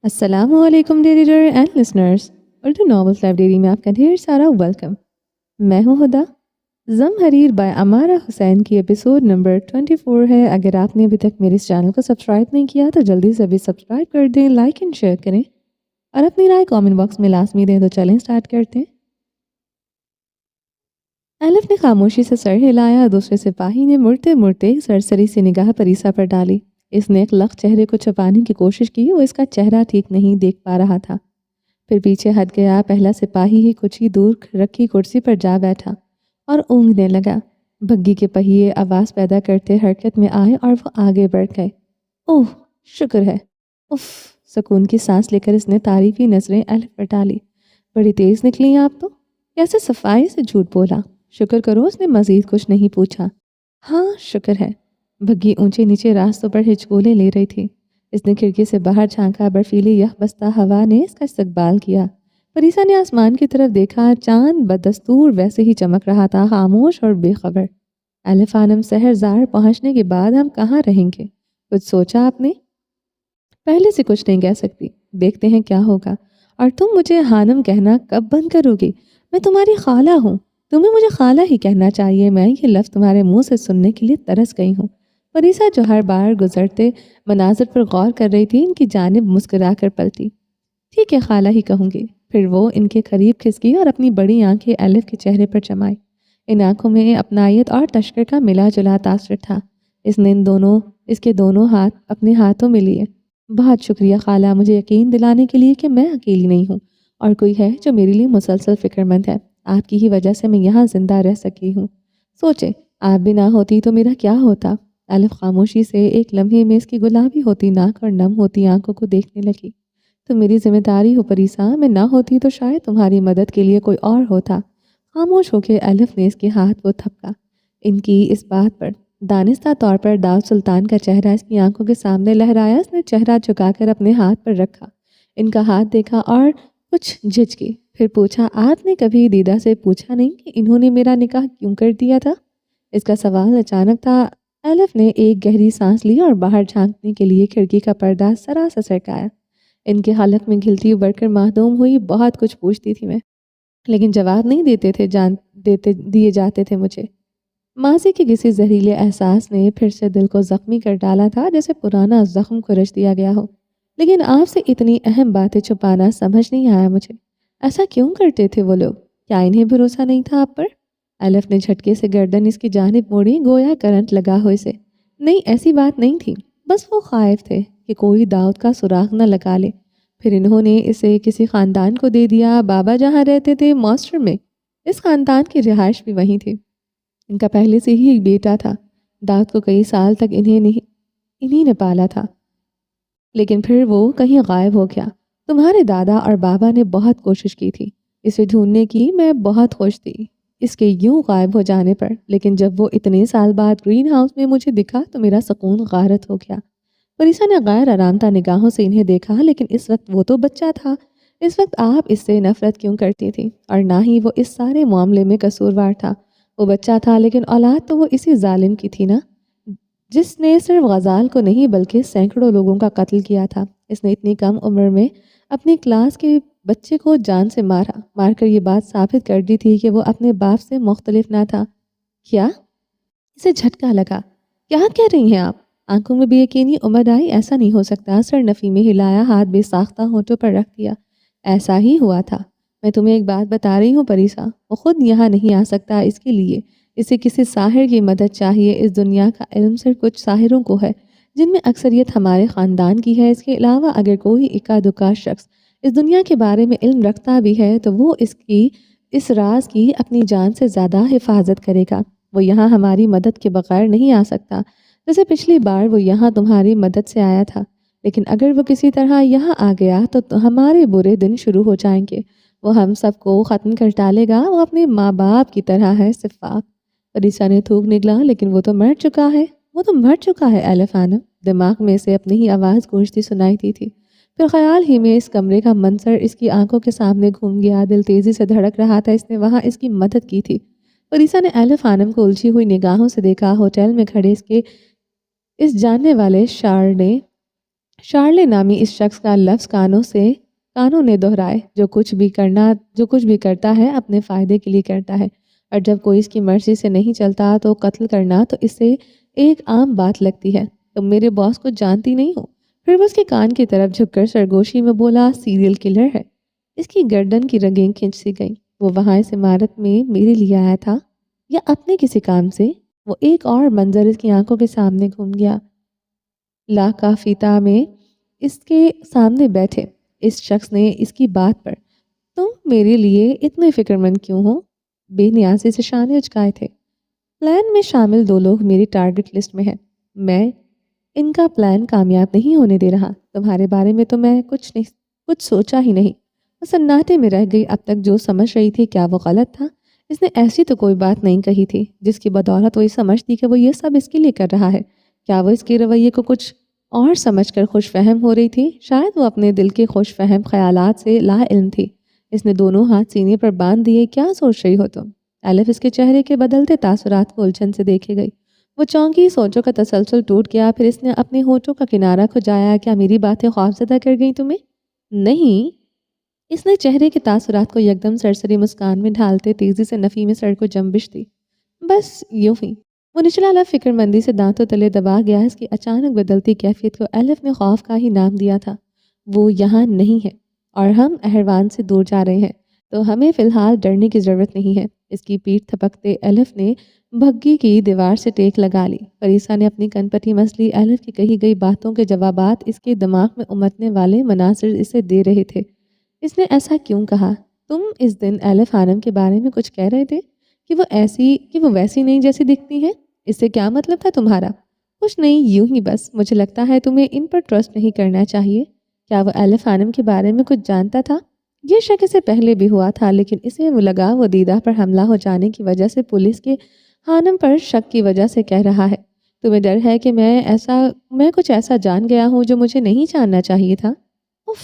السلام علیکم reader and listeners, Urdu novels library میں آپ کا ڈھیر سارا ویلکم۔ میں ہوں ہدا۔ زمہریر بائی امارہ حسین کی ایپیسوڈ نمبر 24 ہے۔ اگر آپ نے ابھی تک میرے اس چینل کو سبسکرائب نہیں کیا تو جلدی سے ابھی سبسکرائب کر دیں، لائک اینڈ شیئر کریں اور اپنی رائے کامنٹ باکس میں لازمی دیں۔ تو چلیں سٹارٹ کرتے ہیں۔ الف نے خاموشی سے سر ہلایا، دوسرے سپاہی نے مڑتے مڑتے سرسری سی نگاہ پریسا پر ڈالی۔ اس نے ایک لخت چہرے کو چھپانے کی کوشش کی، وہ اس کا چہرہ ٹھیک نہیں دیکھ پا رہا تھا۔ پھر پیچھے ہٹ گیا۔ پہلا سپاہی ہی کچھ ہی دور رکھی کرسی پر جا بیٹھا اور اونگنے لگا۔ بگی کے پہیے آواز پیدا کرتے حرکت میں آئے اور وہ آگے بڑھ گئے۔ اوہ شکر ہے، اف، سکون کی سانس لے کر اس نے تعریفی نظریں الف پر ڈالی۔ بڑی تیز نکلی آپ تو، کیسے صفائی سے جھوٹ بولا۔ شکر کرو اس نے مزید کچھ نہیں پوچھا۔ ہاں شکر ہے۔ بگی اونچے نیچے راستوں پر ہچکولے لے رہی تھی۔ اس نے کھڑکی سے باہر جھانکا، برفیلی یخ بستہ ہوا نے اس کا استقبال کیا۔ پریسا نے آسمان کی طرف دیکھا، چاند بدستور ویسے ہی چمک رہا تھا، خاموش اور بے خبر۔ الف خانم، سحرزار پہنچنے کے بعد ہم کہاں رہیں گے؟ کچھ سوچا آپ نے؟ پہلے سے کچھ نہیں کہہ سکتی، دیکھتے ہیں کیا ہوگا۔ اور تم مجھے ہانم کہنا کب بند کرو گی؟ میں تمہاری خالہ ہوں، تمہیں مجھے خالہ ہی کہنا چاہیے۔ میں یہ لفظ تمہارے منہ سے سننے کے لیے ترس گئی ہوں۔ پریسا جو ہر بار گزرتے مناظر پر غور کر رہی تھی، ان کی جانب مسکرا کر پلٹی۔ ٹھیک ہے، خالہ ہی کہوں گی۔ پھر وہ ان کے قریب کھسکی اور اپنی بڑی آنکھیں الف کے چہرے پر جمائی۔ ان آنکھوں میں اپنائیت اور تشکر کا ملا جلا تاثر تھا۔ اس نے اس کے دونوں ہاتھ اپنے ہاتھوں میں لیے۔ بہت شکریہ خالہ، مجھے یقین دلانے کے لیے کہ میں اکیلی نہیں ہوں اور کوئی ہے جو میرے لیے مسلسل فکر مند ہے۔ آپ کی ہی وجہ سے میں یہاں زندہ رہ سکی ہوں۔ سوچے آپ بھی نہ ہوتی تو میرا کیا ہوتا؟ الف خاموشی سے ایک لمحے میں اس کی گلابی ہوتی ناک اور نم ہوتی آنکھوں کو دیکھنے لگی۔ تو میری ذمہ داری ہو پریسا، میں نہ ہوتی تو شاید تمہاری مدد کے لیے کوئی اور ہوتا۔ خاموش ہو کے الف نے اس کے ہاتھ کو تھپکا۔ ان کی اس بات پر دانستہ طور پر داؤد سلطان کا چہرہ اس کی آنکھوں کے سامنے لہرایا۔ اس نے چہرہ جھکا کر اپنے ہاتھ پر رکھا، ان کا ہاتھ دیکھا اور کچھ جھجکی۔ پھر پوچھا، آپ نے کبھی دیدا سے پوچھا نہیں کہ انہوں نے میرا نکاح کیوں کر دیا تھا؟ اس کا سوال اچانک تھا۔ الف نے ایک گہری سانس لی اور باہر جھانکنے کے لیے کھڑکی کا پردہ ذرا سا سرکایا۔ ان کے حلق میں گھلتی ابھر کر معدوم ہوئی۔ بہت کچھ پوچھتی تھی میں، لیکن جواب نہیں دیے جاتے تھے مجھے۔ ماضی کے کسی زہریلے احساس نے پھر سے دل کو زخمی کر ڈالا تھا، جیسے پرانا زخم کھرچ دیا گیا ہو۔ لیکن آپ سے اتنی اہم باتیں چھپانا سمجھ نہیں آیا مجھے۔ ایسا کیوں کرتے تھے وہ لوگ؟ کیا انہیں بھروسہ نہیں تھا آپ پر؟ الف نے جھٹکے سے گردن اس کی جانب موڑی، گویا کرنٹ لگا ہو اسے۔ نہیں، ایسی بات نہیں تھی، بس وہ خائف تھے کہ کوئی داؤد کا سراغ نہ لگا لے۔ پھر انہوں نے اسے کسی خاندان کو دے دیا۔ بابا جہاں رہتے تھے ماسٹر میں، اس خاندان کی رہائش بھی وہیں تھی۔ ان کا پہلے سے ہی ایک بیٹا تھا۔ داؤد کو کئی سال تک انہی نے پالا تھا، لیکن پھر وہ کہیں غائب ہو گیا۔ تمہارے دادا اور بابا نے بہت کوشش کی تھی اسے ڈھونڈنے کی، میں بہت خوش تھی اس کے یوں غائب ہو جانے پر، لیکن جب وہ اتنے سال بعد گرین ہاؤس میں مجھے دکھا تو میرا سکون غارت ہو گیا۔ پریسا نے غیر آرامدہ نگاہوں سے انہیں دیکھا، لیکن اس وقت وہ تو بچہ تھا۔ اس وقت آپ اس سے نفرت کیوں کرتی تھی؟ اور نہ ہی وہ اس سارے معاملے میں قصوروار تھا۔ وہ بچہ تھا، لیکن اولاد تو وہ اسی ظالم کی تھی نا، جس نے صرف غزال کو نہیں بلکہ سینکڑوں لوگوں کا قتل کیا تھا۔ اس نے اتنی کم عمر میں اپنی کلاس کے بچے کو جان سے مار کر یہ بات ثابت کر دی تھی کہ وہ اپنے باپ سے مختلف نہ تھا۔ کیا؟ اسے جھٹکا لگا۔ کیا کہہ رہی ہیں آپ؟ آنکھوں میں بے یقینی امید آئی۔ ایسا نہیں ہو سکتا۔ سر نفی میں ہلایا، ہاتھ بے ساختہ ہونٹوں پر رکھ دیا۔ ایسا ہی ہوا تھا۔ میں تمہیں ایک بات بتا رہی ہوں پریسا، وہ خود یہاں نہیں آ سکتا، اس کے لیے اسے کسی ساحر کی مدد چاہیے۔ اس دنیا کا علم صرف کچھ ساحروں کو ہے، جن میں اکثریت ہمارے خاندان کی ہے۔ اس کے علاوہ اگر کوئی اکا دکا شخص اس دنیا کے بارے میں علم رکھتا بھی ہے تو وہ اس راز کی اپنی جان سے زیادہ حفاظت کرے گا۔ وہ یہاں ہماری مدد کے بغیر نہیں آ سکتا، جیسے پچھلی بار وہ یہاں تمہاری مدد سے آیا تھا۔ لیکن اگر وہ کسی طرح یہاں آ گیا تو ہمارے برے دن شروع ہو جائیں گے۔ وہ ہم سب کو ختم کر ڈالے گا۔ وہ اپنے ماں باپ کی طرح ہے، صفاق۔ پریسا نے تھوک نکلا، لیکن وہ تو مر چکا ہے۔ وہ تو مر چکا ہے الف خانم، دماغ میں سے اپنی ہی آواز گونجتی سنائی دی تھی۔ پھر خیال ہی میں اس کمرے کا منظر اس کی آنکھوں کے سامنے گھوم گیا۔ دل تیزی سے دھڑک رہا تھا۔ اس نے وہاں اس کی مدد کی تھی۔ پریسا نے الف خانم کو الجھی ہوئی نگاہوں سے دیکھا۔ ہوٹل میں کھڑے اس جاننے والے شار نے شارلے نامی اس شخص کا لفظ کانوں نے دہرائے، جو کچھ بھی کرتا ہے اپنے فائدے کے لیے کرتا ہے، اور جب کوئی اس کی مرضی سے نہیں چلتا تو قتل کرنا تو اسے ایک عام بات لگتی ہے۔ تم میرے باس کو جانتی نہیں ہو؟ پھر وہ اس کے کان کی طرف جھک کر سرگوشی میں بولا، سیریل کلر ہے۔ اس کی گردن کی رگیں کھنچ سی گئیں۔ وہ وہاں اس عمارت میں میرے لیے آیا تھا یا اپنے کسی کام سے؟ وہ ایک اور منظر اس کی آنکھوں کے سامنے گھوم گیا۔ لاکافیتا میں اس کے سامنے بیٹھے اس شخص نے اس کی بات پر تم میرے لیے اتنے فکر مند کیوں ہو بے نیازی سے شانے اچکائے تھے۔ پلان میں شامل 2 لوگ میری ٹارگٹ لسٹ میں ہیں۔ میں ان کا پلان کامیاب نہیں ہونے دے رہا۔ تمہارے بارے میں تو میں کچھ سوچا ہی نہیں۔ وہ سناٹے میں رہ گئی۔ اب تک جو سمجھ رہی تھی کیا وہ غلط تھا؟ اس نے ایسی تو کوئی بات نہیں کہی تھی جس کی بدولت وہ یہ سمجھتی کہ وہ یہ سب اس کے لیے کر رہا ہے۔ کیا وہ اس کے رویے کو کچھ اور سمجھ کر خوش فہم ہو رہی تھی؟ شاید وہ اپنے دل کے خوش فہم خیالات سے لا علم تھی۔ اس نے دونوں ہاتھ سینے پر باندھ دیے۔ کیا سوچ رہی ہو تم؟ الف اس کے چہرے کے بدلتے تاثرات کو الجھن سے دیکھے گئی۔ وہ چونکی، سوچوں کا تسلسل ٹوٹ گیا۔ پھر اس نے اپنے ہونٹوں کا کنارہ کھجایا۔ کیا میری باتیں خوفزدہ کر گئی تمہیں؟ نہیں۔ اس نے چہرے کے تاثرات کو یکدم سرسری مسکان میں ڈھالتے تیزی سے نفی میں سر کو جنبش دی۔ بس یوں ہی۔ وہ نچلا لب فکر مندی سے دانتوں تلے دبا گیا۔ اس کی اچانک بدلتی کیفیت کو الف نے خوف کا ہی نام دیا تھا۔ وہ یہاں نہیں ہے اور ہم اہروان سے دور جا رہے ہیں، تو ہمیں فی الحال ڈرنے کی ضرورت نہیں ہے۔ اس کی پیٹھ تھپکتے الف نے بھگی کی دیوار سے ٹیک لگا لی۔ پریسا نے اپنی کن پٹی مسلی۔ الف کی کہی گئی باتوں کے جوابات اس کے دماغ میں امٹنے والے مناظر اسے دے رہے تھے۔ اس نے ایسا کیوں کہا؟ تم اس دن الف خانم کے بارے میں کچھ کہہ رہے تھے کہ وہ ویسی نہیں جیسی دکھتی ہیں۔ اس سے کیا مطلب تھا تمہارا؟ کچھ نہیں، یوں ہی بس۔ مجھے لگتا ہے تمہیں ان پر ٹرسٹ نہیں کرنا چاہیے۔ کیا وہ الف خانم کے بارے میں کچھ جانتا تھا؟ یہ شک اسے پہلے بھی ہوا تھا، لیکن اسے وہ لگا وہ دیدہ پر حملہ ہو جانے کی وجہ سے پولیس کے خانم پر شک کی وجہ سے کہہ رہا ہے۔ تمہیں ڈر ہے کہ میں کچھ ایسا جان گیا ہوں جو مجھے نہیں جاننا چاہیے تھا؟ اف!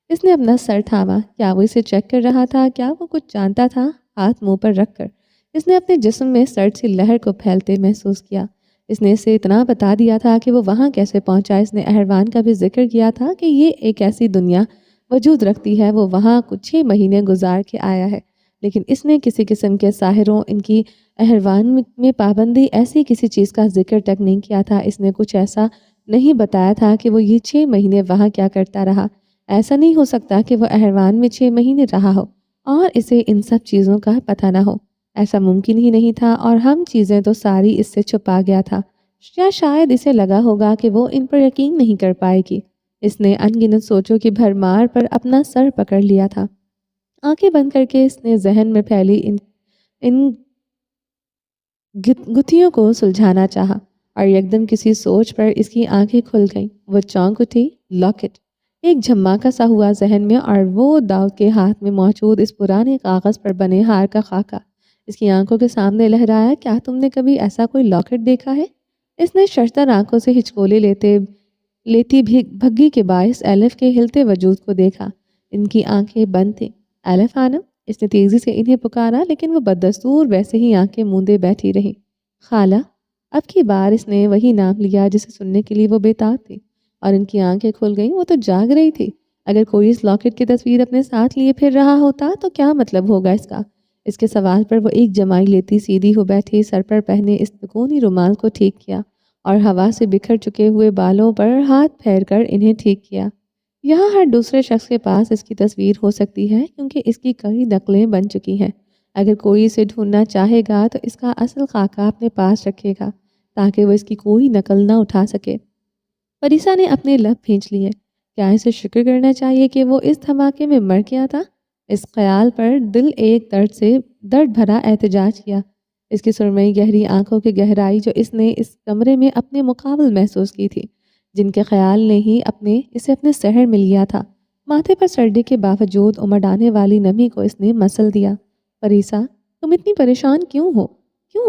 اس نے اپنا سر تھاما۔ کیا وہ اسے چیک کر رہا تھا؟ کیا وہ کچھ جانتا تھا؟ ہاتھ منہ پر رکھ کر اس نے اپنے جسم میں سرد سی لہر کو پھیلتے محسوس کیا۔ اس نے اسے اتنا بتا دیا تھا کہ وہ وہاں کیسے پہنچا۔ اس نے اہروان کا بھی ذکر کیا تھا کہ یہ ایک ایسی دنیا وجود رکھتی ہے۔ وہ وہاں کچھ ہی مہینے گزار کے آیا ہے، لیکن اس نے کسی قسم کے ساحروں، ان کی اہروان میں پابندی، ایسی کسی چیز کا ذکر تک نہیں کیا تھا۔ اس نے کچھ ایسا نہیں بتایا تھا کہ وہ یہ 6 مہینے وہاں کیا کرتا رہا۔ ایسا نہیں ہو سکتا کہ وہ اہروان میں 6 مہینے رہا ہو اور اسے ان سب چیزوں کا پتہ نہ ہو۔ ایسا ممکن ہی نہیں تھا، اور ہم چیزیں تو ساری اس سے چھپا گیا تھا، یا شاید اسے لگا ہوگا کہ وہ ان پر یقین نہیں کر پائے گی۔ اس نے ان گنت سوچوں کی بھرمار پر اپنا سر پکڑ لیا تھا۔ آنکھیں بند کر کے اس نے ذہن میں پھیلی ان گتھیوں کو سلجھانا چاہا، اور یکدم کسی سوچ پر اس کی آنکھیں کھل گئیں۔ وہ چونک اٹھی۔ لاکٹ! ایک جھماکا سا ہوا ذہن میں، اور وہ داؤد کے ہاتھ میں موجود اس پرانے کاغذ پر بنے ہار کا خاکہ اس کی آنکھوں کے سامنے لہرایا۔ کیا تم نے کبھی ایسا کوئی لاکٹ دیکھا ہے؟ اس نے ششدر آنکھوں سے ہچکولے لیتی بھگی کے باعث الف کے ہلتے وجود کو دیکھا۔ ان کی آنکھیں بند تھیں۔ الف خانم! اس نے تیزی سے انہیں پکارا، لیکن وہ بددستور ویسے ہی آنکھیں موندے بیٹھی رہی۔ خالہ! اب کی بار اس نے وہی نام لیا جسے سننے کے لیے وہ بےتاب تھی، اور ان کی آنکھیں کھل گئیں۔ وہ تو جاگ رہی تھی۔ اگر کوئی اس لاکٹ کی تصویر اپنے ساتھ لیے پھر رہا ہوتا تو کیا مطلب ہوگا اس کا؟ اس کے سوال پر وہ ایک جمائی لیتی سیدھی ہو بیٹھی، سر پر پہنے اس تکونی رومال کو ٹھیک کیا اور ہوا سے بکھر چکے ہوئے بالوں پر ہاتھ پھیر کر انہیں ٹھیک کیا۔ یہاں ہر دوسرے شخص کے پاس اس کی تصویر ہو سکتی ہے، کیونکہ اس کی کئی نقلیں بن چکی ہیں۔ اگر کوئی اسے ڈھونڈنا چاہے گا تو اس کا اصل خاکہ اپنے پاس رکھے گا، تاکہ وہ اس کی کوئی نقل نہ اٹھا سکے۔ پریسا نے اپنے لب کھینچ لیے۔ کیا اسے شکر کرنا چاہیے کہ وہ اس دھماکے میں مر گیا تھا؟ اس خیال پر دل ایک درد بھرا احتجاج کیا۔ اس کی سرمئی گہری آنکھوں کی گہرائی جو اس نے اس کمرے میں اپنے مقابل محسوس کی تھی، جن کے خیال نے ہی اسے اپنے سحر میں لیا تھا۔ ماتھے پر سردی کے باوجود امڑ آنے والی نمی کو اس نے مسل دیا۔ پریسا، تم اتنی پریشان کیوں ہو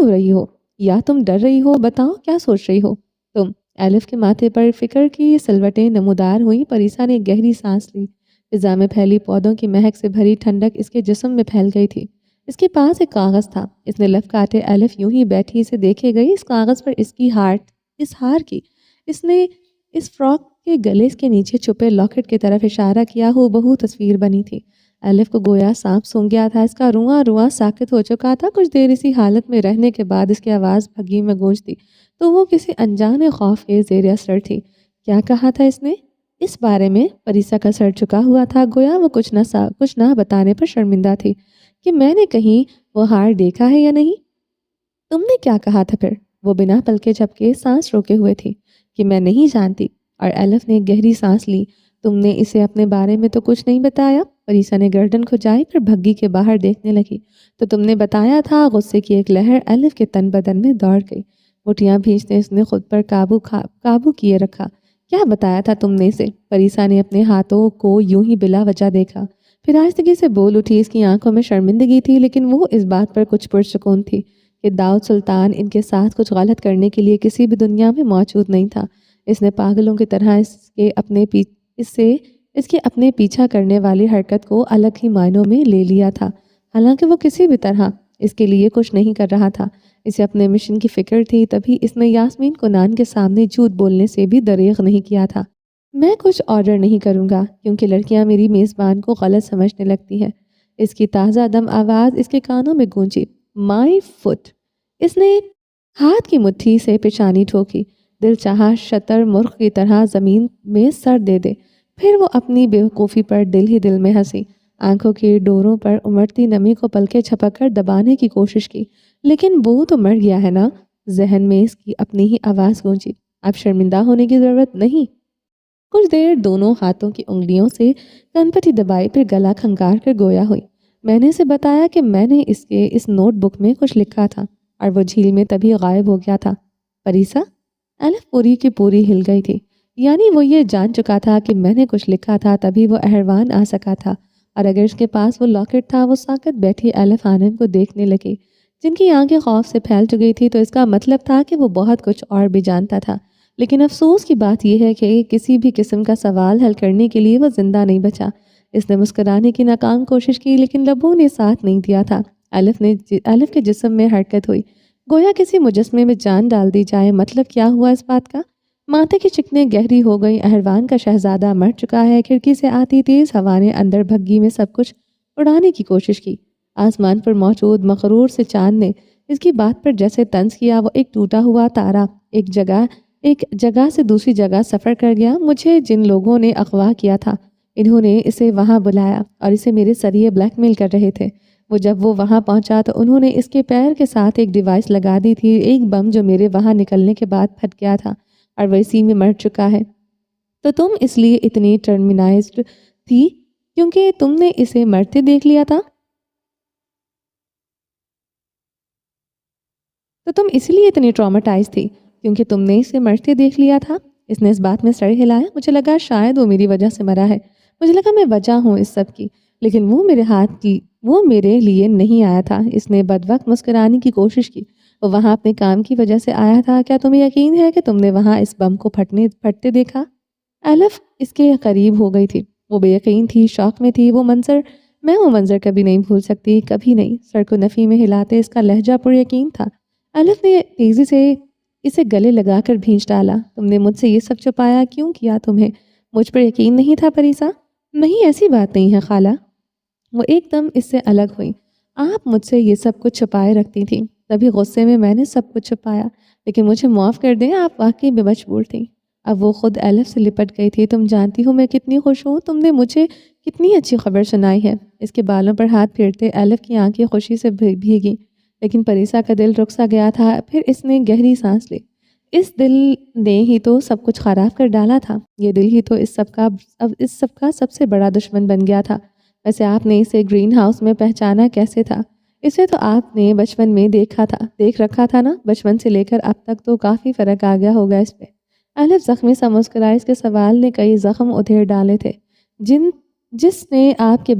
رہی ہو؟ یا تم ڈر رہی ہو؟ بتاؤ، کیا سوچ رہی ہو تم؟ الف کے ماتھے پر فکر کی سلوٹیں نمودار ہوئیں۔ پریسا نے گہری سانس لی۔ فضا میں پھیلی پودوں کی مہک سے بھری ٹھنڈک اس کے جسم میں پھیل گئی تھی۔ اس کے پاس ایک کاغذ تھا۔ اس نے لف کاٹے الف یوں ہی بیٹھی اسے دیکھے گئی۔ اس کاغذ پر اس ہار کی اس نے اس فراک کے گلے کے نیچے چھپے لاکٹ کی طرف اشارہ کیا ہو بہو تصویر بنی تھی۔ الف کو گویا سانپ سونگ گیا تھا، اس کا رواں رواں ساکت ہو چکا تھا۔ کچھ دیر اسی حالت میں رہنے کے بعد اس کی آواز بھگی میں گونجتی تو وہ کسی انجان خوف کے زیر اثر تھی۔ کیا کہا تھا اس نے؟ اس بارے میں پریسا کا سر جھکا ہوا تھا، گویا وہ کچھ نہ بتانے پر شرمندہ تھی کہ میں نے کہیں وہ ہار دیکھا ہے یا نہیں۔ تم نے کیا کہا تھا پھر؟ وہ بنا پلکے جھپکے سانس روکے ہوئے تھی کہ میں نہیں جانتی، اور الف نے ایک گہری سانس لی۔ تم نے اسے اپنے بارے میں تو کچھ نہیں بتایا؟ پریسا نے گردن کھجائی پھر بھگی کے باہر دیکھنے لگی۔ تو تم نے بتایا تھا۔ غصے کی ایک لہر الف کے تن بدن میں دوڑ گئی، مٹھیاں بھینچتے اس نے خود پر قابو کیے رکھا۔ کیا بتایا تھا تم نے اسے؟ پریسا نے اپنے ہاتھوں کو یوں ہی بلا وجہ دیکھا، پھر آہستگی سے بول اٹھی۔ اس کی آنکھوں میں شرمندگی تھی، لیکن وہ اس بات پر کچھ پرسکون تھی کہ داؤد سلطان ان کے ساتھ کچھ غلط کرنے کے لیے کسی بھی دنیا میں موجود نہیں تھا۔ اس نے پاگلوں کی طرح اس کے اپنے پیچھا کرنے والی حرکت کو الگ ہی معنوں میں لے لیا تھا، حالانکہ وہ کسی بھی طرح اس کے لیے کچھ نہیں کر رہا تھا۔ اسے اپنے مشن کی فکر تھی، تبھی اس نے یاسمین کو نان کے سامنے جھوٹ بولنے سے بھی دریغ نہیں کیا تھا۔ میں کچھ آرڈر نہیں کروں گا کیونکہ لڑکیاں میری میزبان کو غلط سمجھنے لگتی ہیں۔ اس کی تازہ دم آواز اس کے کانوں میں گونجی۔ مائی فٹ۔ اس نے ہاتھ کی مٹھی سے پیشانی ٹھوکی، دل چاہا شتر مرغ کی طرح زمین میں سر دے دے۔ پھر وہ اپنی بیوقوفی پر دل ہی دل میں ہنسی، آنکھوں کی ڈوروں پر امڑتی نمی کو پلکیں جھپک کر دبانے کی کوشش کی۔ لیکن وہ تو مر گیا ہے نا؟ ذہن میں اس کی اپنی ہی آواز گونجی۔ اب شرمندہ ہونے کی ضرورت نہیں۔ کچھ دیر دونوں ہاتھوں کی انگلیوں سے کنپٹی دبائی، پھر گلا کھنکار کر گویا ہوئی۔ میں نے اسے بتایا کہ میں نے اس نوٹ بک میں کچھ لکھا تھا، اور وہ جھیل میں تبھی غائب ہو گیا تھا۔ پریسا؟ الف پوری کی پوری ہل گئی تھی، یعنی وہ یہ جان چکا تھا کہ میں نے کچھ لکھا تھا تبھی وہ احروان آ سکا تھا، اور اگر اس کے پاس وہ لاکٹ تھا۔ وہ ساکت بیٹھی الف آنم کو دیکھنے لگی، جن کی آنکھیں خوف سے پھیل چکی تھی، تو اس کا مطلب تھا کہ وہ بہت کچھ اور بھی جانتا تھا۔ لیکن افسوس کی بات یہ ہے کہ کسی بھی قسم کا سوال حل کرنے کے لیے وہ زندہ نہیں بچا۔ اس نے مسکرانے کی ناکام کوشش کی، لیکن لبوں نے ساتھ نہیں دیا تھا۔ الف کے جسم میں حرکت ہوئی، گویا کسی مجسمے میں جان ڈال دی جائے۔ مطلب کیا ہوا اس بات کا؟ ماتھے کی چکنیں گہری ہو گئیں۔ احروان کا شہزادہ مر چکا ہے۔ کھڑکی سے آتی تیز ہوا نے اندر بھگی میں سب کچھ اڑانے کی کوشش کی۔ آسمان پر موجود مغرور سے چاند نے اس کی بات پر جیسے طنز کیا۔ وہ ایک ٹوٹا ہوا تارا ایک جگہ سے دوسری جگہ سفر کر گیا۔ مجھے جن لوگوں نے اغوا کیا تھا، انہوں نے اسے وہاں بلایا اور اسے میرے ذریعے بلیک میل کر رہے تھے۔ جب وہ وہاں پہنچا تو انہوں نے اس کے پیر کے ساتھ ایک ڈیوائس لگا دی تھی، ایک بم جو میرے وہاں نکلنے کے بعد پھٹ گیا تھا، اور وہ اسی میں مر چکا ہے۔ تو تم اس لیے اتنی ٹرمینائزڈ تھی کیونکہ تم نے اسے مرتے دیکھ لیا تھا؟ تو تم اس لیے اتنی ٹرامیٹائز تھی کیونکہ تم نے اسے مرتے دیکھ لیا تھا؟ اس نے اس بات میں سر ہلایا۔ مجھے لگا شاید وہ میری وجہ سے مرا ہے، مجھے لگا میں وجہ ہوں اس سب کی، لیکن وہ میرے لیے نہیں آیا تھا۔ اس نے بدوقت مسکرانے کی کوشش کی۔ وہ وہاں اپنے کام کی وجہ سے آیا تھا۔ کیا تمہیں یقین ہے کہ تم نے وہاں اس بم کو پھٹتے دیکھا؟ الف اس کے قریب ہو گئی تھی، وہ بے یقین تھی، شوق میں تھی۔ میں وہ منظر کبھی نہیں بھول سکتی، کبھی نہیں۔ سر کو نفی میں ہلاتے اس کا لہجہ پر یقین تھا۔ الف نے تیزی سے اسے گلے لگا کر بھینچ ڈالا۔ تم نے مجھ سے یہ سب چھپایا کیوں کیا؟ تمہیں مجھ پر یقین نہیں تھا پریسا؟ نہیں، ایسی بات نہیں ہے خالہ۔ وہ ایک دم اس سے الگ ہوئی۔ آپ مجھ سے یہ سب کچھ چھپائے رکھتی تھیں، تبھی غصے میں میں نے سب کچھ چھپایا، لیکن مجھے معاف کر دیں، آپ واقعی بے مجبور تھیں۔ اب وہ خود الف سے لپٹ گئی تھی۔ تم جانتی ہو میں کتنی خوش ہوں، تم نے مجھے کتنی اچھی خبر سنائی ہے۔ اس کے بالوں پر ہاتھ پھیرتے الف کی آنکھیں خوشی سے بھیگی، لیکن پریسا کا دل رک سا گیا تھا۔ پھر اس نے گہری سانس لی۔ اس دل نے ہی تو سب کچھ خراب کر ڈالا تھا، یہ دل ہی تو اس سب کا سب سے بڑا دشمن بن گیا تھا۔ ویسے آپ نے اسے گرین ہاؤس میں پہچانا کیسے تھا؟ اسے تو آپ نے بچپن میں دیکھ رکھا تھا نا؟ بچپن سے لے کر اب تک تو کافی فرق آ گیا ہوگا اس پہ۔ الف زخمی سا مسکرائی۔ اس کے سوال نے کئی زخم ادھیڑ ڈالے تھے۔ جس نے آپ کے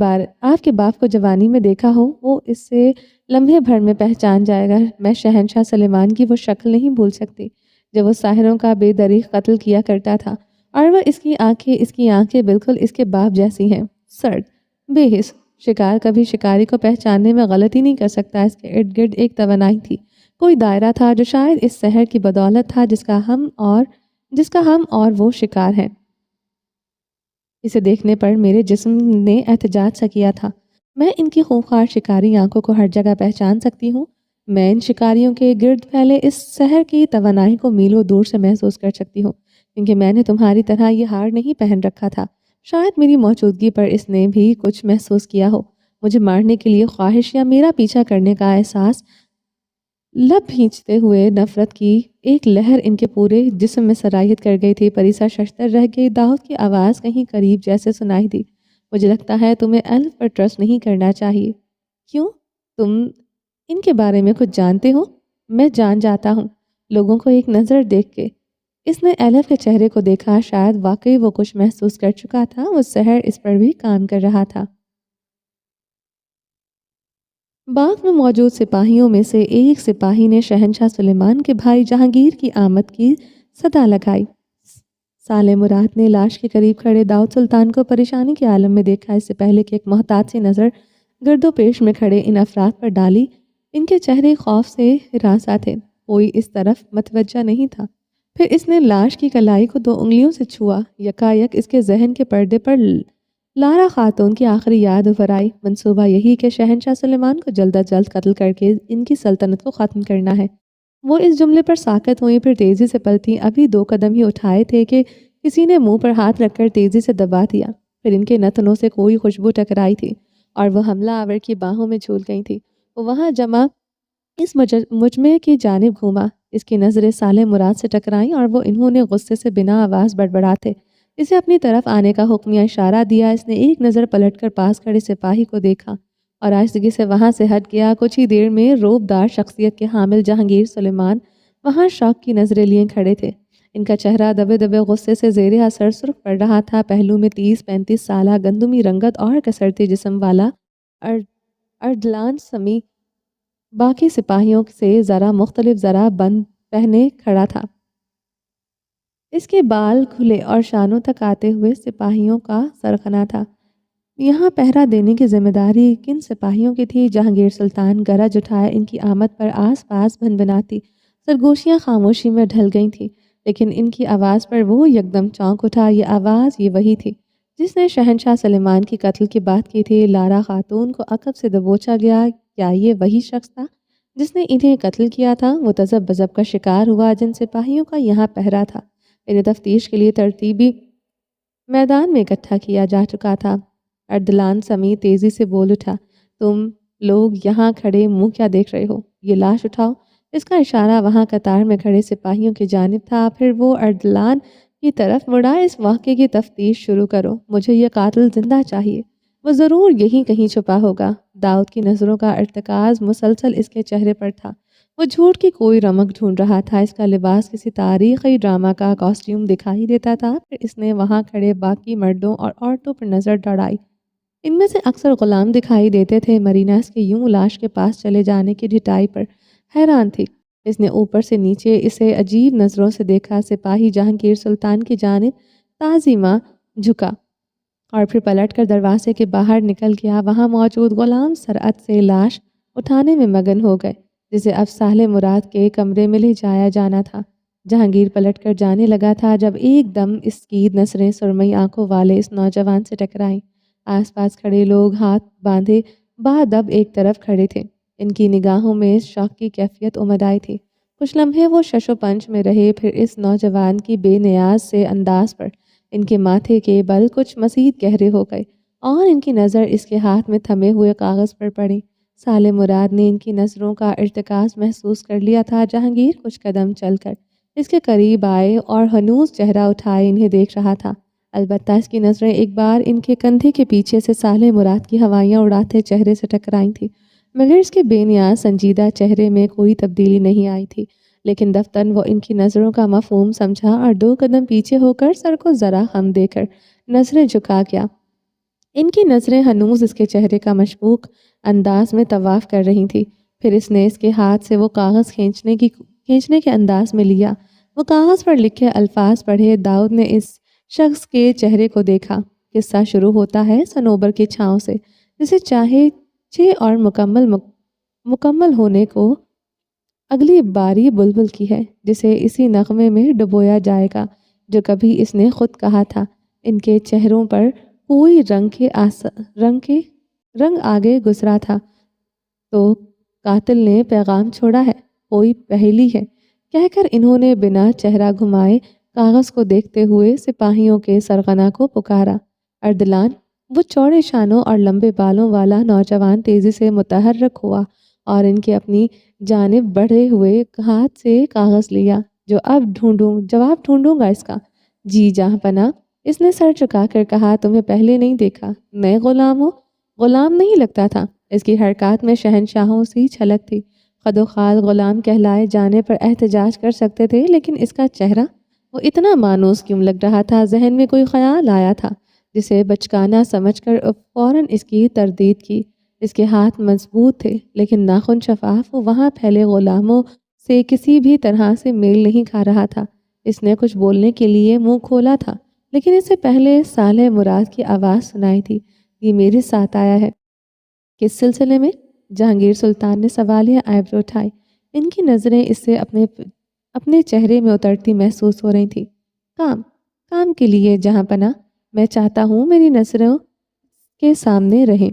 باپ کو جوانی میں دیکھا ہو، وہ اس سے لمحے بھر میں پہچان جائے گا۔ میں شہنشاہ سلیمان کی وہ شکل نہیں بھول سکتی جب وہ ساحروں کا بے دریغ قتل کیا کرتا تھا، اور وہ اس کی آنکھیں بالکل اس کے باپ جیسی ہیں، سرد، بے حس۔ شکار کبھی شکاری کو پہچاننے میں غلطی نہیں کر سکتا۔ اس کے ارد گرد ایک توانائی تھی، کوئی دائرہ تھا جو شاید اس سحر کی بدولت تھا جس کا ہم اور وہ شکار ہیں۔ اسے دیکھنے پر میرے جسم نے احتجاج سا کیا تھا۔ میں ان کی خوفخوار شکاری آنکھوں کو ہر جگہ پہچان سکتی ہوں۔ میں ان شکاریوں کے گرد پھیلے اس سحر کی توانائی کو میلوں دور سے محسوس کر سکتی ہوں، کیونکہ میں نے تمہاری طرح یہ ہار نہیں پہن رکھا تھا۔ شاید میری موجودگی پر اس نے بھی کچھ محسوس کیا ہو، مجھے مارنے کے لیے خواہش یا میرا پیچھا کرنے کا احساس۔ لب بھینچتے ہوئے نفرت کی ایک لہر ان کے پورے جسم میں سرایت کر گئی تھی۔ پریسا ششتر رہ گئی۔ داؤد کی آواز کہیں قریب جیسے سنائی دی۔ مجھے لگتا ہے تمہیں ایلف پر ٹرسٹ نہیں کرنا چاہیے۔ کیوں؟ تم ان کے بارے میں کچھ جانتے ہو؟ میں جان جاتا ہوں، لوگوں کو ایک نظر دیکھ کے۔ اس نے ایلف کے چہرے کو دیکھا، شاید واقعی وہ کچھ محسوس کر چکا تھا، وہ سحر اس پر بھی کام کر رہا تھا۔ باغ میں موجود سپاہیوں میں سے ایک سپاہی نے شہنشاہ سلیمان کے بھائی جہانگیر کی آمد کی صدا لگائی۔ سالے مراد نے لاش کے قریب کھڑے داؤد سلطان کو پریشانی کے عالم میں دیکھا، اس سے پہلے کہ ایک محتاط سی نظر گرد و پیش میں کھڑے ان افراد پر ڈالی۔ ان کے چہرے خوف سے ہراساں تھے، کوئی اس طرف متوجہ نہیں تھا۔ پھر اس نے لاش کی کلائی کو 2 انگلیوں سے چھوا۔ یکایک اس کے ذہن کے پردے پر لارا خاتون کی آخری یاد ابھر آئی۔ منصوبہ یہی کہ شہنشاہ سلیمان کو جلد از جلد قتل کر کے ان کی سلطنت کو ختم کرنا ہے۔ وہ اس جملے پر ساکت ہوئی، پھر تیزی سے پلٹی۔ ابھی 2 قدم ہی اٹھائے تھے کہ کسی نے منہ پر ہاتھ رکھ کر تیزی سے دبا دیا۔ پھر ان کے نتنوں سے کوئی خوشبو ٹکرائی تھی اور وہ حملہ آور کی باہوں میں جھول گئی تھی۔ وہ وہاں جمع اس مجمع کی جانب گھوما۔ اس کی نظریں سالے مراد سے ٹکرائیں اور وہ انہوں نے غصے سے بنا آواز بڑبڑاتے اسے اپنی طرف آنے کا حکمیہ اشارہ دیا۔ اس نے ایک نظر پلٹ کر پاس کھڑے سپاہی کو دیکھا اور آہستگی سے وہاں سے ہٹ گیا۔ کچھ ہی دیر میں روب دار شخصیت کے حامل جہانگیر سلیمان وہاں شوق کی نظریں لیے کھڑے تھے۔ ان کا چہرہ دبے دبے غصے سے زیر اثر سرخ پڑ رہا تھا۔ پہلو میں 30-35 سالہ گندمی رنگت اور کسرتی جسم والا اردلان سمی باقی سپاہیوں سے ذرا مختلف، ذرا بند پہنے کھڑا تھا۔ اس کے بال کھلے اور شانوں تک آتے ہوئے سپاہیوں کا سرخنا تھا۔ یہاں پہرا دینے کی ذمہ داری کن سپاہیوں کی تھی؟ جہانگیر سلطان گرج اٹھائے۔ ان کی آمد پر آس پاس بھنبھناتی سرگوشیاں خاموشی میں ڈھل گئی تھیں، لیکن ان کی آواز پر وہ یکدم چونک اٹھا۔ یہ آواز یہ وہی تھی جس نے شہنشاہ سلیمان کی قتل کی بات کی تھی۔ لارا خاتون کو عقب سے دبوچا گیا۔ کیا یہ وہی شخص تھا جس نے انہیں قتل کیا تھا؟ وہ تذب بذب کا شکار ہوا جن سپاہیوں کا یہاں پہرا تھا۔ انہیں تفتیش کے لیے ترتیبی میدان میں اکٹھا کیا جا چکا تھا۔ اردلان سمی تیزی سے بول اٹھا، تم لوگ یہاں کھڑے منہ کیا دیکھ رہے ہو؟ یہ لاش اٹھاؤ۔ اس کا اشارہ وہاں قطار میں کھڑے سپاہیوں کی جانب تھا۔ پھر وہ اردلان کی طرف مڑا، اس واقعے کی تفتیش شروع کرو، مجھے یہ قاتل زندہ چاہیے، وہ ضرور یہیں کہیں چھپا ہوگا۔ داؤد کی نظروں کا ارتکاز مسلسل اس کے چہرے پر تھا۔ وہ جھوٹ کی کوئی رمق ڈھونڈ رہا تھا۔ اس کا لباس کسی تاریخی ڈرامہ کا کاسٹیوم دکھائی دیتا تھا۔ پھر اس نے وہاں کھڑے باقی مردوں اور عورتوں پر نظر دوڑائی۔ ان میں سے اکثر غلام دکھائی دیتے تھے۔ مرینا اس کے یوں لاش کے پاس چلے جانے کی ڈھٹائی پر حیران تھی۔ اس نے اوپر سے نیچے اسے عجیب نظروں سے دیکھا۔ سپاہی جہانگیر سلطان کی جانب تعظیمہ جھکا اور پھر پلٹ کر دروازے کے باہر نکل گیا۔ وہاں موجود غلام سرعت سے لاش اٹھانے میں مگن ہو گئے، جسے اب سالے مراد کے کمرے میں لے جایا جانا تھا۔ جہانگیر پلٹ کر جانے لگا تھا جب ایک دم اس کی نظریں سرمئی آنکھوں والے اس نوجوان سے ٹکرائیں۔ آس پاس کھڑے لوگ ہاتھ باندھے بادب ایک طرف کھڑے تھے۔ ان کی نگاہوں میں شوق کی کیفیت امد آئی تھی۔ کچھ لمحے وہ شش و پنج میں رہے، پھر اس نوجوان کی بے نیاز سے انداز پر ان کے ماتھے کے بل کچھ مزید گہرے ہو گئے اور ان کی نظر اس کے ہاتھ میں تھمے ہوئے کاغذ پر پڑی۔ سالے مراد نے ان کی نظروں کا ارتکاز محسوس کر لیا تھا۔ جہانگیر کچھ قدم چل کر اس کے قریب آئے اور ہنوز چہرہ اٹھائے انہیں دیکھ رہا تھا۔ البتہ اس کی نظریں ایک بار ان کے کندھے کے پیچھے سے سالے مراد کی ہوائیاں اڑاتے چہرے سے ٹکرائی تھیں، مگر اس کے بے نیاز سنجیدہ چہرے میں کوئی تبدیلی نہیں آئی تھی۔ لیکن دفتن وہ ان کی نظروں کا مفہوم سمجھا اور 2 قدم پیچھے ہو کر سر کو ذرا خم دے کر نظریں جھکا گیا۔ ان کی نظریں ہنوز اس کے چہرے کا مشکوک انداز میں طواف کر رہی تھی۔ پھر اس نے اس کے ہاتھ سے وہ کاغذ کھینچنے کے انداز میں لیا۔ وہ کاغذ پر لکھے الفاظ پڑھے۔ داؤد نے اس شخص کے چہرے کو دیکھا۔ قصہ شروع ہوتا ہے صنوبر کی چھاؤں سے، جسے چاہے اور مکمل ہونے کو اگلی باری بلبل کی ہے، جسے اسی نغمے میں ڈبویا جائے گا جو کبھی اس نے خود کہا تھا۔ ان کے چہروں پر کوئی رنگ آگے گزرا تھا۔ تو قاتل نے پیغام چھوڑا ہے، کوئی پہیلی ہے، کہہ کر انہوں نے بنا چہرہ گھمائے کاغذ کو دیکھتے ہوئے سپاہیوں کے سرغنہ کو پکارا۔ اردلان، وہ چوڑے شانوں اور لمبے بالوں والا نوجوان تیزی سے متحرک ہوا اور ان کے اپنی جانب بڑھے ہوئے ہاتھ سے کاغذ لیا۔ جواب ڈھونڈوں گا اس کا؟ جی جہاں پناہ، اس نے سر چکا کر کہا، تمہیں پہلے نہیں دیکھا، نئے غلام ہو؟ غلام نہیں لگتا تھا، اس کی حرکات میں شہنشاہوں سی چھلک تھی۔ خد و خال غلام کہلائے جانے پر احتجاج کر سکتے تھے، لیکن اس کا چہرہ وہ اتنا مانوس کیوں لگ رہا تھا؟ ذہن میں کوئی خیال آیا تھا جسے بچکانا سمجھ کر فوراً اس کی تردید کی۔ اس کے ہاتھ مضبوط تھے لیکن ناخن شفاف، وہ وہاں پھیلے غلاموں سے کسی بھی طرح سے میل نہیں کھا رہا تھا۔ اس نے کچھ بولنے کے لیے منہ کھولا تھا، لیکن اس سے پہلے صالح مراد کی آواز سنائی تھی، یہ میرے ساتھ آیا ہے۔ کس سلسلے میں؟ جہانگیر سلطان نے سوالیہ آئیبرو اٹھائی۔ ان کی نظریں اس سے اپنے چہرے میں اترتی محسوس ہو رہی تھی۔ کام کے لیے جہاں پناہ، میں چاہتا ہوں میری نظروں کے سامنے رہیں۔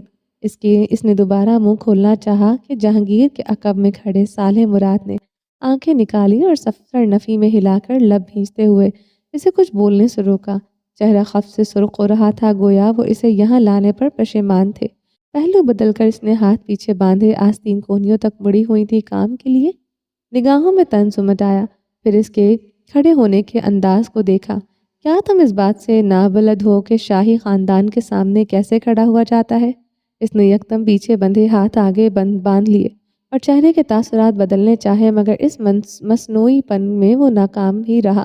اس نے دوبارہ منہ کھولنا چاہا کہ جہانگیر کے عقب میں کھڑے صالح مراد نے آنکھیں نکالی اور سر نفی میں ہلا کر لب بھینچتے ہوئے اسے کچھ بولنے سے روکا۔ چہرہ خف سے سرخ ہو رہا تھا، گویا وہ اسے یہاں لانے پر پشیمان تھے۔ پہلو بدل کر اس نے ہاتھ پیچھے باندھے آستین کونیوں تک مڑی ہوئی تھی۔ کام کے لیے؟ نگاہوں میں طنز امڈ آیا، پھر اس کے کھڑے ہونے کے انداز کو دیکھا۔ کیا تم اس بات سے نابلد ہو کہ شاہی خاندان کے سامنے کیسے کھڑا ہوا جاتا ہے؟ اس نے یکدم پیچھے بندھے ہاتھ آگے باندھ لیے اور چہرے کے تاثرات بدلنے چاہے، مگر اس مصنوعی پن میں وہ ناکام ہی رہا۔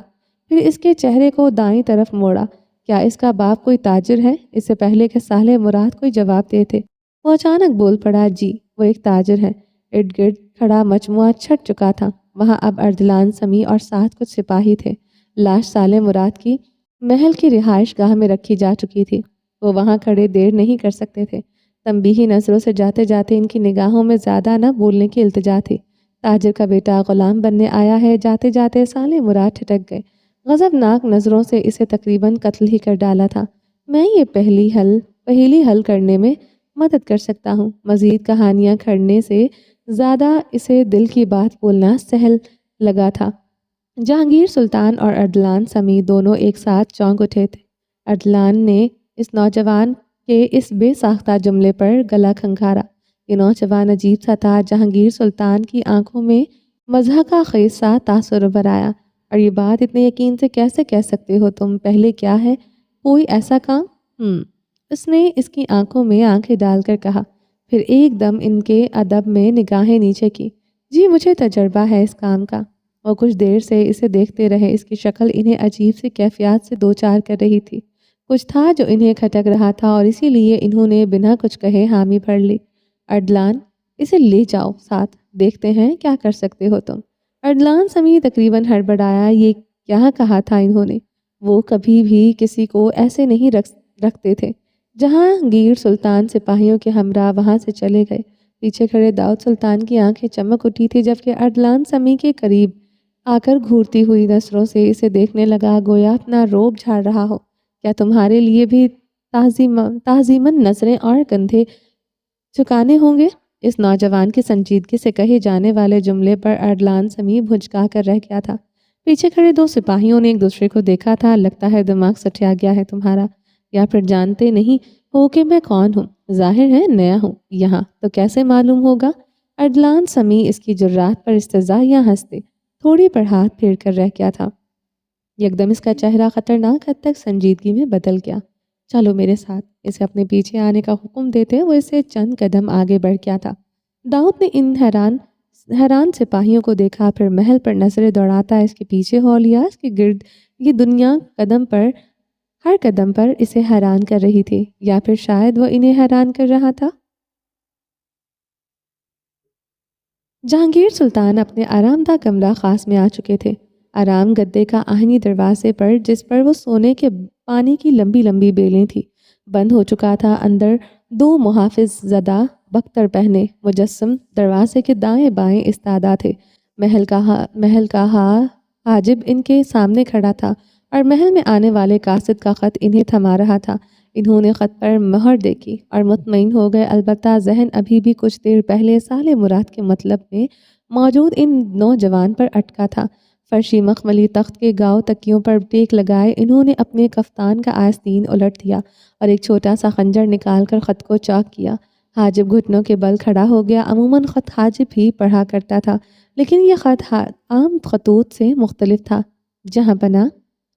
پھر اس کے چہرے کو دائیں طرف موڑا۔ کیا اس کا باپ کوئی تاجر ہے؟ اس سے پہلے کہ صالح مراد کوئی جواب دیتے وہ اچانک بول پڑا، جی وہ ایک تاجر ہے۔ ارد گرد کھڑا مجموعہ چھٹ چکا تھا۔ وہاں اب اردلان سمیع اور ساتھ کچھ سپاہی تھے۔ لاش صالح مراد کی محل کی رہائش گاہ میں رکھی جا چکی تھی۔ وہ وہاں کھڑے دیر نہیں کر سکتے تھے۔ تنبیہی نظروں سے جاتے جاتے ان کی نگاہوں میں زیادہ نہ بولنے کی التجا تھی۔ تاجر کا بیٹا غلام بننے آیا ہے؟ جاتے جاتے صالح مراد ٹھٹک گئے۔ غضبناک نظروں سے اسے تقریباً قتل ہی کر ڈالا تھا۔ میں یہ پہیلی حل کرنے میں مدد کر سکتا ہوں۔ مزید کہانیاں کھڑنے سے زیادہ اسے دل کی بات بولنا سہل لگا تھا۔ جہانگیر سلطان اور اردلان سمیع دونوں ایک ساتھ چونک اٹھے تھے۔ اردلان نے اس نوجوان کے اس بے ساختہ جملے پر گلا کھنگھارا۔ یہ نوجوان عجیب سا تھا۔ جہانگیر سلطان کی آنکھوں میں مضحکہ خیز سا تاثر ابھر آیا۔ اور یہ بات اتنے یقین سے کیسے کہہ سکتے ہو تم؟ پہلے کیا ہے؟ کوئی ایسا کام؟ اس نے اس کی آنکھوں میں آنکھیں ڈال کر کہا، پھر ایک دم ان کے ادب میں نگاہیں نیچے کی۔ جی مجھے تجربہ ہے اس کام کا۔ وہ کچھ دیر سے اسے دیکھتے رہے۔ اس کی شکل انہیں عجیب سی کیفیات سے دوچار کر رہی تھی۔ کچھ تھا جو انہیں کھٹک رہا تھا اور اسی لیے انہوں نے بنا کچھ کہے حامی بھر لی۔ اردلان، اسے لے جاؤ ساتھ، دیکھتے ہیں کیا کر سکتے ہو تم۔ اردلان سمیع تقریباً ہڑبڑایا۔ یہ کیا کہا تھا انہوں نے؟ وہ کبھی بھی کسی کو ایسے نہیں رکھتے تھے۔ جہانگیر سلطان سپاہیوں کے ہمراہ وہاں سے چلے گئے۔ پیچھے کھڑے داؤد سلطان کی آنکھیں چمک اٹھی تھی، جبکہ اردلان سمیع کے قریب آ کر گھورتی ہوئی نظروں سے اسے دیکھنے لگا، گویا اپنا روب جھاڑ رہا ہو۔ کیا تمہارے لیے بھی تعظیماً نظریں اور کندھے جھکانے ہوں گے؟ اس نوجوان کی سنجیدگی سے کہے جانے والے جملے پر اردلان سمیع بھجکا کر رہ گیا تھا۔ پیچھے کھڑے دو سپاہیوں نے ایک دوسرے کو دیکھا تھا۔ لگتا ہے دماغ سٹیا گیا ہے تمہارا، یا پھر جانتے نہیں ہو کہ میں کون ہوں؟ ظاہر ہے نیا ہوں یہاں، تو کیسے معلوم ہوگا؟ اردلان سمیع اس کی جرات پر استہزائیاں ہنستے تھوڑی پر ہاتھ پھیر کر رہ گیا تھا۔ یکدم اس کا چہرہ خطرناک حد تک سنجیدگی میں بدل گیا۔ چلو میرے ساتھ، اسے اپنے پیچھے آنے کا حکم دیتے وہ اسے چند قدم آگے بڑھ گیا تھا۔ داؤد نے ان حیران سپاہیوں کو دیکھا، پھر محل پر نظریں دوڑاتا اس کے پیچھے ہو لیا۔ اس کے گرد یہ دنیا ہر قدم پر اسے حیران کر رہی تھی، یا پھر شاید وہ انہیں حیران کر رہا تھا۔ جہانگیر سلطان اپنے آرام دہ کمرہ خاص میں آ چکے تھے۔ آرام گدے کا آہنی دروازے پر، جس پر وہ سونے کے پانی کی لمبی لمبی بیلیں تھی، بند ہو چکا تھا۔ اندر دو محافظ زدہ بختر پہنے مجسم دروازے کے دائیں بائیں استادہ تھے۔ محل کا حاجب ان کے سامنے کھڑا تھا اور محل میں آنے والے قاصد کا خط انہیں تھما رہا تھا۔ انہوں نے خط پر مہر دیکھی اور مطمئن ہو گئے، البتہ ذہن ابھی بھی کچھ دیر پہلے صالح مراد کے مطلب میں موجود ان نوجوان پر اٹکا تھا۔ فرشی مخملی تخت کے گاؤ تکیوں پر ٹیک لگائے انہوں نے اپنے کفتان کا آستین الٹ دیا اور ایک چھوٹا سا خنجر نکال کر خط کو چاک کیا۔ حاجب گھٹنوں کے بل کھڑا ہو گیا۔ عموماً خط حاجب ہی پڑھا کرتا تھا، لیکن یہ خط عام خطوط سے مختلف تھا۔ جہاں پناہ،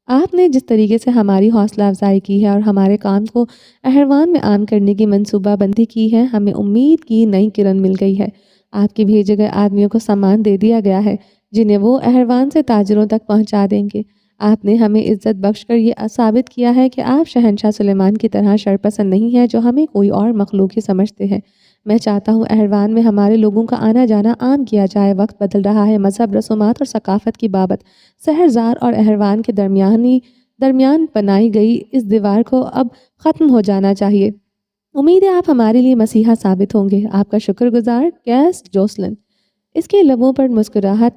آپ نے جس طریقے سے ہماری حوصلہ افزائی کی ہے اور ہمارے کام کو اہروان میں عام کرنے کی منصوبہ بندی کی ہے، ہمیں امید کی نئی کرن مل گئی ہے۔ آپ کے بھیجے گئے آدمیوں کو سامان دے دیا گیا ہے جنہیں وہ اہروان سے تاجروں تک پہنچا دیں گے۔ آپ نے ہمیں عزت بخش کر یہ ثابت کیا ہے کہ آپ شہنشاہ سلیمان کی طرح شرپسند نہیں ہیں جو ہمیں کوئی اور مخلوق ہی سمجھتے ہیں۔ میں چاہتا ہوں اہروان میں ہمارے لوگوں کا آنا جانا عام کیا جائے۔ وقت بدل رہا ہے، مذہب، رسومات اور ثقافت کی بابت شہرزار اور اہروان کے درمیان بنائی گئی اس دیوار کو اب ختم ہو جانا چاہیے۔ امید ہے آپ ہمارے لیے مسیحا ثابت ہوں گے۔ آپ کا شکر گزار، کیس جوسلن۔ اس کے لبوں پر مسکراہٹ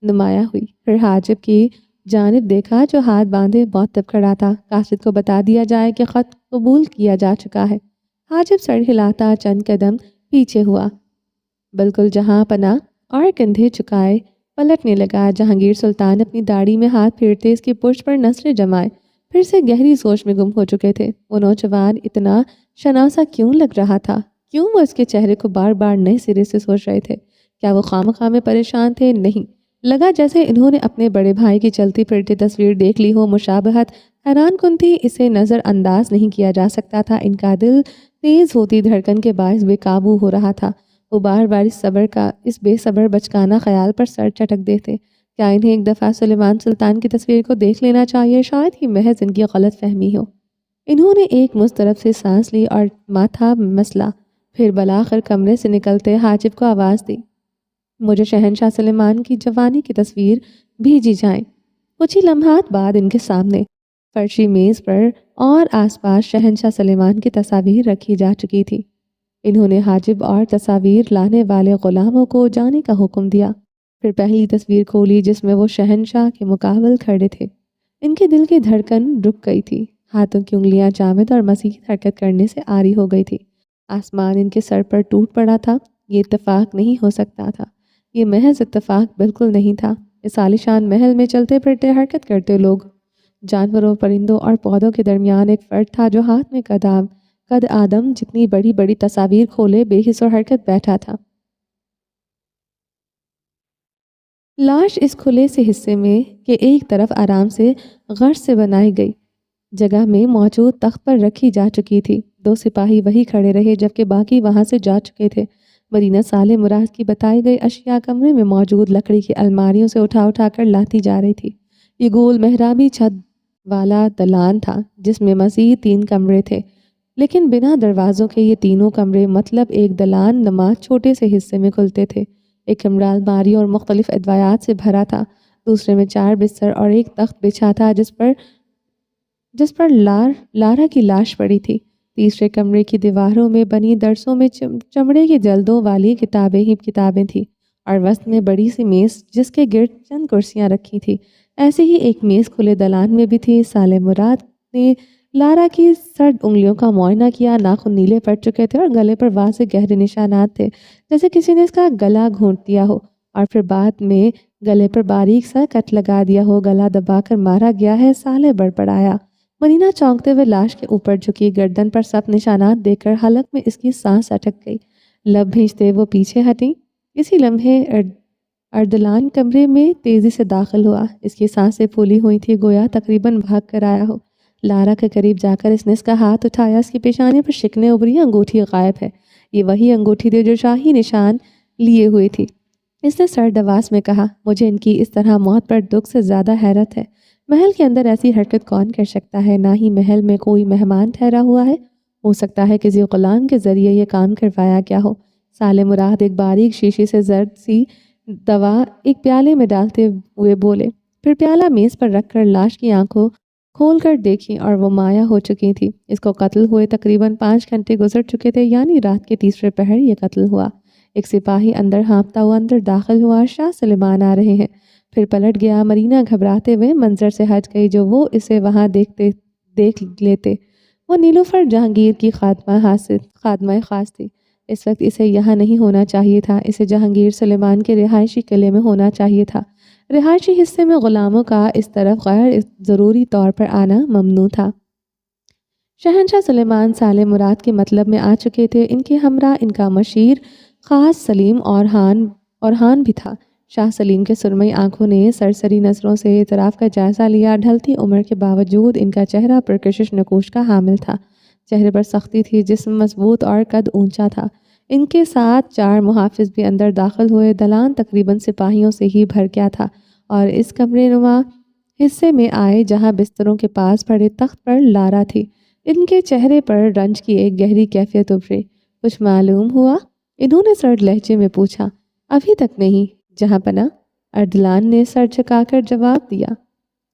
نمایاں ہوئی، پھر حاجب کی جانب دیکھا جو ہاتھ باندھے معتب کھڑا تھا۔ قاصد کو بتا دیا جائے کہ خط قبول کیا جا چکا ہے۔ حاجب سر ہلاتا چند قدم پیچھے ہوا، بالکل جہاں پناہ، اور کندھے چکائے پلٹنے لگا۔ جہانگیر سلطان اپنی داڑھی میں ہاتھ پھیرتے اس کی پشت پر نظریں جمائے، پھر سے گہری سوچ میں گم ہو چکے تھے۔ وہ نوجوان اتنا شناسا کیوں لگ رہا تھا؟ کیوں وہ اس کے چہرے کو بار بار نئے سرے سے سوچ رہے تھے؟ کیا وہ خواہ میں پریشان تھے؟ نہیں، لگا جیسے انہوں نے اپنے بڑے بھائی کی چلتی پھرتی تصویر دیکھ لی ہو۔ مشابہت حیران کن تھی، اسے نظر انداز نہیں کیا جا سکتا تھا۔ ان کا دل تیز ہوتی دھڑکن کے باعث بے قابو ہو رہا تھا۔ وہ بار بار اس بے صبر بچکانہ خیال پر سر چٹک دیتے، کیا انہیں ایک دفعہ سلیمان سلطان کی تصویر کو دیکھ لینا چاہیے؟ شاید ہی محض ان کی غلط فہمی ہو۔ انہوں نے ایک مضطرب سے سانس لی اور ماتھا مسلا، پھر بلاخر کمرے سے نکلتے حاجب کو آواز دی، مجھے شہنشاہ سلیمان کی جوانی کی تصویر بھیجی جائیں۔ کچھ ہی لمحات بعد ان کے سامنے فرشی میز پر اور آس پاس شہنشاہ سلیمان کی تصاویر رکھی جا چکی تھی۔ انہوں نے حاجب اور تصاویر لانے والے غلاموں کو جانے کا حکم دیا، پھر پہلی تصویر کھولی جس میں وہ شہنشاہ کے مقابل کھڑے تھے۔ ان کے دل کی دھڑکن رک گئی تھی، ہاتھوں کی انگلیاں جامد اور مزید حرکت کرنے سے عاری ہو گئی تھی۔ آسمان ان کے سر پر ٹوٹ پڑا تھا۔ یہ اتفاق نہیں ہو سکتا تھا، یہ محض اتفاق بالکل نہیں تھا۔ اس عالیشان محل میں چلتے پھرتے حرکت کرتے لوگ، جانوروں، پرندوں اور پودوں کے درمیان ایک فرد تھا جو ہاتھ میں قد آدم جتنی بڑی بڑی تصاویر کھولے بے حس و حرکت بیٹھا تھا۔ لاش اس کھلے سے حصے میں کہ ایک طرف آرام سے غرض سے بنائی گئی جگہ میں موجود تخت پر رکھی جا چکی تھی۔ دو سپاہی وہی کھڑے رہے جبکہ باقی وہاں سے جا چکے تھے۔ مدینہ صالح مراد کی بتائی گئی اشیاء کمرے میں موجود لکڑی کی الماریوں سے اٹھا کر لاتی جا رہی تھی۔ یہ گول محرابی چھت والا دلان تھا جس میں مزید 3 کمرے تھے، لیکن بنا دروازوں کے یہ تینوں کمرے مطلب ایک دلان نما چھوٹے سے حصے میں کھلتے تھے۔ ایک کمرہ الماریوں اور مختلف ادویات سے بھرا تھا، دوسرے میں 4 بستر اور ایک تخت بچھا تھا جس پر لارا کی لاش پڑی تھی۔ تیسرے کمرے کی دیواروں میں بنی درسوں میں چمڑے کی جلدوں والی کتابیں ہی کتابیں تھیں، اور وسط میں بڑی سی میز جس کے گرد چند کرسیاں رکھی تھی۔ ایسے ہی ایک میز کھلے دلان میں بھی تھی۔ صالح مراد نے لارا کی سرد انگلیوں کا معائنہ کیا، ناخن نیلے پڑ چکے تھے اور گلے پر واضح گہرے نشانات تھے جیسے کسی نے اس کا گلا گھونٹ دیا ہو اور پھر بعد میں گلے پر باریک سا کٹ لگا دیا ہو۔ گلا دبا کر مارا گیا ہے، صالح بڑبڑایا۔ مدینہ چونکتے ہوئے لاش کے اوپر جھکی، گردن پر سخت نشانات دیکھ کر حلق میں اس کی سانس اٹک گئی۔ لب بھینچتے وہ پیچھے ہٹی۔ اسی لمحے اردلان کمرے میں تیزی سے داخل ہوا۔ اس کی سانسیں پھولی ہوئی تھی، گویا تقریباً بھاگ کر آیا ہو۔ لارا کے قریب جا کر اس نے اس کا ہاتھ اٹھایا۔ اس کی پیشانی پر شکنیں ابھری، انگوٹھی غائب ہے۔ یہ وہی انگوٹھی تھی جو شاہی نشان لیے ہوئی تھی۔ اس نے سرد آواز میں کہا، مجھے ان کی اس طرح موت پر دکھ سے زیادہ حیرت ہے۔ محل کے اندر ایسی حرکت کون کر سکتا ہے؟ نہ ہی محل میں کوئی مہمان ٹھہرا ہوا ہے، ہو سکتا ہے کسی غلام کے ذریعے یہ کام کروایا گیا ہو۔ صالح مراد ایک باریک شیشی سے زرد سی دوا ایک پیالے میں ڈالتے ہوئے بولے، پھر پیالہ میز پر رکھ کر لاش کی آنکھوں کھول کر دیکھی اور وہ مایا ہو چکی تھی۔ اس کو قتل ہوئے تقریباً 5 گھنٹے گزر چکے تھے، یعنی رات کے تیسرے پہر یہ قتل ہوا۔ ایک سپاہی اندر ہانپتا ہوا اندر داخل ہوا، شاہ سلیمان آ رہے ہیں۔ پھر پلٹ گیا۔ مرینا گھبراتے ہوئے منظر سے ہٹ گئی جو وہ اسے وہاں دیکھ لیتے۔ وہ نیلوفر جہانگیر کی خادمہ خاص تھی۔ اس وقت اسے یہاں نہیں ہونا چاہیے تھا، اسے جہانگیر سلیمان کے رہائشی قلعے میں ہونا چاہیے تھا۔ رہائشی حصے میں غلاموں کا اس طرف غیر ضروری طور پر آنا ممنوع تھا۔ شہنشاہ سلیمان صالح مراد کے مطلب میں آ چکے تھے۔ ان کے ہمراہ ان کا مشیر خاص سلیم اورحان بھی تھا۔ شاہ سلیم کے سرمئی آنکھوں نے سرسری نظروں سے اعتراف کا جائزہ لیا۔ ڈھلتی عمر کے باوجود ان کا چہرہ پرکشش نقوش کا حامل تھا۔ چہرے پر سختی تھی، جسم مضبوط اور قد اونچا تھا۔ ان کے ساتھ 4 محافظ بھی اندر داخل ہوئے۔ دلان تقریباً سپاہیوں سے ہی بھر گیا تھا اور اس کمرے نما حصے میں آئے جہاں بستروں کے پاس پڑے تخت پر لارا تھی۔ ان کے چہرے پر رنج کی ایک گہری کیفیت ابھری۔ کچھ معلوم ہوا؟ انہوں نے سرد لہجے میں پوچھا۔ ابھی تک نہیں جہاں پناہ، اردلان نے سر جھکا کر جواب دیا۔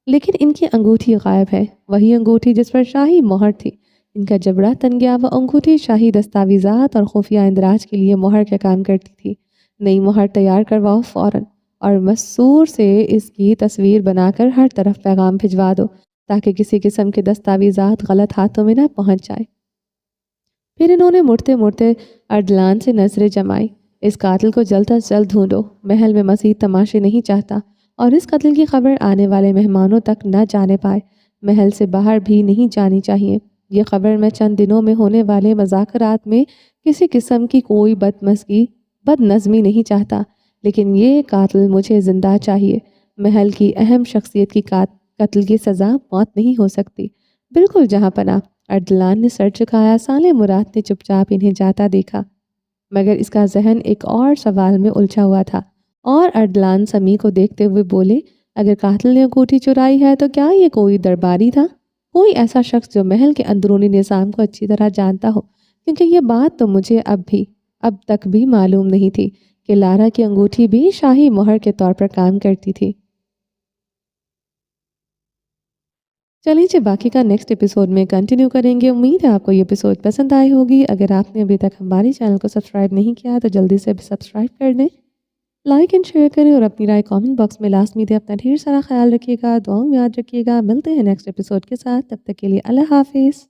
لیکن ان کی انگوٹھی غائب ہے، وہی انگوٹھی جس پر شاہی مہر تھی۔ ان کا جبڑا تن گیا۔ وہ انگوٹھی شاہی دستاویزات اور خفیہ اندراج کے لیے مہر کا کام کرتی تھی۔ نئی مہر تیار کرواؤ فوراً، اور مسور سے اس کی تصویر بنا کر ہر طرف پیغام بھجوا دو تاکہ کسی قسم کے دستاویزات غلط ہاتھوں میں نہ پہنچ جائے۔ پھر انہوں نے مڑتے مڑتے اردلان سے نظریں جمائی۔ اس قاتل کو جلد از جلد ڈھونڈو، محل میں مزید تماشے نہیں چاہتا، اور اس قتل کی خبر آنے والے مہمانوں تک نہ جانے پائے۔ محل سے باہر بھی نہیں جانی چاہیے۔ یہ خبر میں چند دنوں میں ہونے والے مذاکرات میں کسی قسم کی کوئی بد نظمی نہیں چاہتا، لیکن یہ قاتل مجھے زندہ چاہیے۔ محل کی اہم شخصیت کی قتل کی سزا موت نہیں ہو سکتی۔ بالکل جہاں پناہ، اردلان نے سر جھکایا۔ صالح مراد نے چپ چاپ انہیں جاتا دیکھا، مگر اس کا ذہن ایک اور سوال میں الجھا ہوا تھا، اور اردلان سمیع کو دیکھتے ہوئے بولے، اگر قاتل نے انگوٹھی چرائی ہے تو کیا یہ کوئی درباری تھا؟ کوئی ایسا شخص جو محل کے اندرونی نظام کو اچھی طرح جانتا ہو، کیونکہ یہ بات تو مجھے اب تک بھی معلوم نہیں تھی کہ لارا کی انگوٹھی بھی شاہی مہر کے طور پر کام کرتی تھی۔ چلیے باقی کا نیکسٹ ایپیسوڈ میں کنٹینیو کریں گے۔ امید ہے آپ کو یہ ایپیسوڈ پسند آئی ہوگی۔ اگر آپ نے ابھی تک ہمارے چینل کو سبسکرائب نہیں کیا تو جلدی سے سبسکرائب کر دیں، لائک اینڈ شیئر کریں، اور اپنی رائے کامنٹ باکس میں لازمی دیں۔ اپنا ڈھیر سارا خیال رکھیے گا، دعاؤں میں یاد رکھیے گا۔ ملتے ہیں نیکسٹ ایپیسوڈ کے ساتھ، تب تک کے لیے اللہ حافظ۔